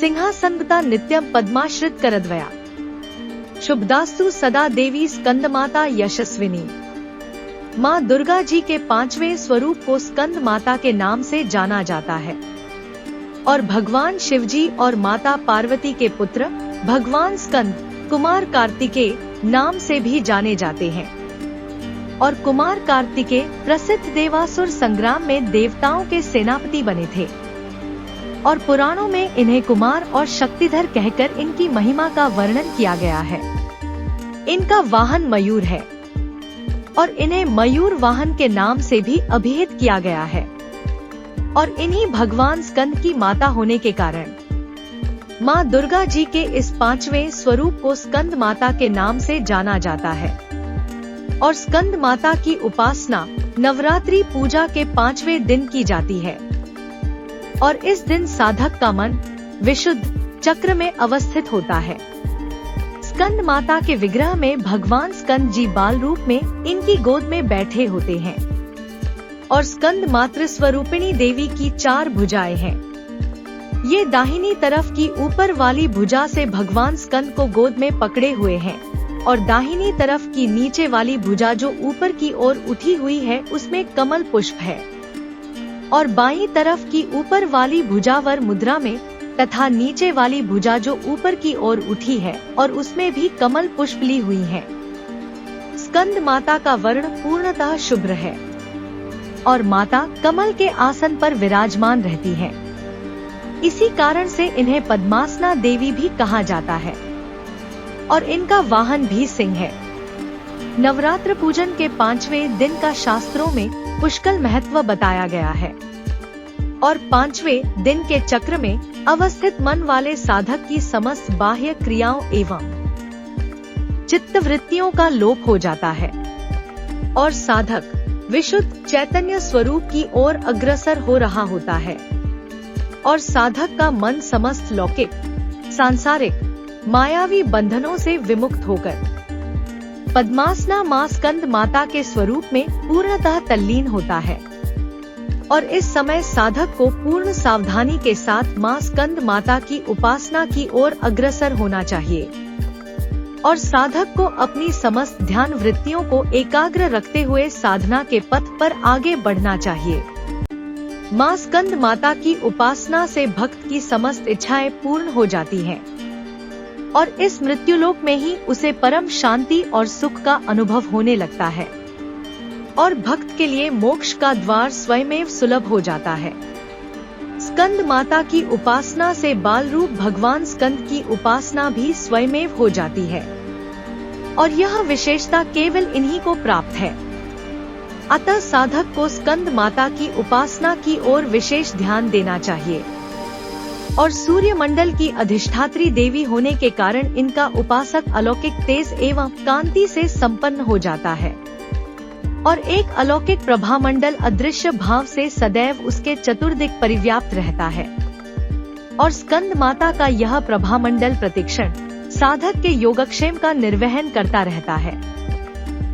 सिंहासनगता नित्यं पद्माश्रित करद्वया। शुभदास्तु सदा देवी स्कंदमाता यशस्विनी। माँ दुर्गा जी के 5वें स्वरूप को स्कंद माता के नाम से जाना जाता है और भगवान शिवजी और माता पार्वती के पुत्र भगवान स्कंद कुमार कार्तिकेय नाम से भी जाने जाते हैं। और कुमार कार्तिकेय प्रसिद्ध देवासुर संग्राम में देवताओं के सेनापति बने थे और पुराणों में इन्हें कुमार और शक्तिधर कहकर इनकी महिमा का वर्णन किया गया है। इनका वाहन मयूर है और इन्हें मयूर वाहन के नाम से भी अभिहित किया गया है और इन्हीं भगवान स्कंद की माता होने के कारण माँ दुर्गा जी के इस 5वें स्वरूप को स्कंद माता के नाम से जाना जाता है। और स्कंद माता की उपासना नवरात्रि पूजा के 5वें दिन की जाती है और इस दिन साधक का मन विशुद्ध चक्र में अवस्थित होता है। स्कंद माता के विग्रह में भगवान स्कंद जी बाल रूप में इनकी गोद में बैठे होते हैं और स्कंद मातृ स्वरूपिणी देवी की 4 भुजाएं हैं। ये दाहिनी तरफ की ऊपर वाली भुजा से भगवान स्कंद को गोद में पकड़े हुए हैं और दाहिनी तरफ की नीचे वाली भुजा जो ऊपर की ओर उठी हुई है उसमें कमल पुष्प है और बाईं तरफ की ऊपर वाली भुजा वर मुद्रा में तथा नीचे वाली भुजा जो ऊपर की ओर उठी है और उसमें भी कमल पुष्प ली हुई है। स्कंद माता का वर्ण पूर्णतः शुभ्र है और माता कमल के आसन पर विराजमान रहती है। इसी कारण से इन्हें पद्मासना देवी भी कहा जाता है और इनका वाहन भी सिंह है। नवरात्र पूजन के 5वें दिन का शास्त्रों में पुष्कल महत्व बताया गया है और 5वें दिन के चक्र में अवस्थित मन वाले साधक की समस्त बाह्य क्रियाओं एवं चित्त वृत्तियों का लोप हो जाता है और साधक विशुद्ध चैतन्य स्वरूप की ओर अग्रसर हो रहा होता है और साधक का मन समस्त लौकिक सांसारिक मायावी बंधनों से विमुक्त होकर पद्मासना मां स्कंद माता के स्वरूप में पूर्णतः तल्लीन होता है। और इस समय साधक को पूर्ण सावधानी के साथ मां स्कंद माता की उपासना की ओर अग्रसर होना चाहिए और साधक को अपनी समस्त ध्यान वृत्तियों को एकाग्र रखते हुए साधना के पथ पर आगे बढ़ना चाहिए। मां स्कंद माता की उपासना से भक्त की समस्त इच्छाएं पूर्ण हो जाती हैं और इस मृत्युलोक में ही उसे परम शांति और सुख का अनुभव होने लगता है और भक्त के लिए मोक्ष का द्वार स्वयमेव सुलभ हो जाता है। स्कंद माता की उपासना से बाल रूप भगवान स्कंद की उपासना भी स्वयमेव हो जाती है और यह विशेषता केवल इन्हीं को प्राप्त है। अतः साधक को स्कंद माता की उपासना की ओर विशेष ध्यान देना चाहिए और सूर्य मंडल की अधिष्ठात्री देवी होने के कारण इनका उपासक अलौकिक तेज एवं कांति से संपन्न हो जाता है और एक अलौकिक प्रभा मंडल अदृश्य भाव से सदैव उसके चतुर्दिक परिव्याप्त रहता है और स्कंद माता का यह प्रभा मंडल प्रतिक्षण साधक के योगक्षेम का निर्वहन करता रहता है।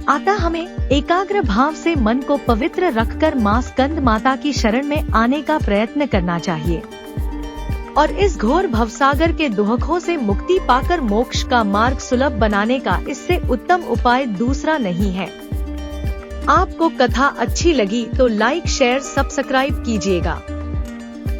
अतः हमें एकाग्र भाव से मन को पवित्र रखकर मां स्कंद माता की शरण में आने का प्रयत्न करना चाहिए और इस घोर भवसागर के दुहकों से मुक्ति पाकर मोक्ष का मार्ग सुलभ बनाने का इससे उत्तम उपाय दूसरा नहीं है। आपको कथा अच्छी लगी तो लाइक शेयर सब्सक्राइब कीजिएगा।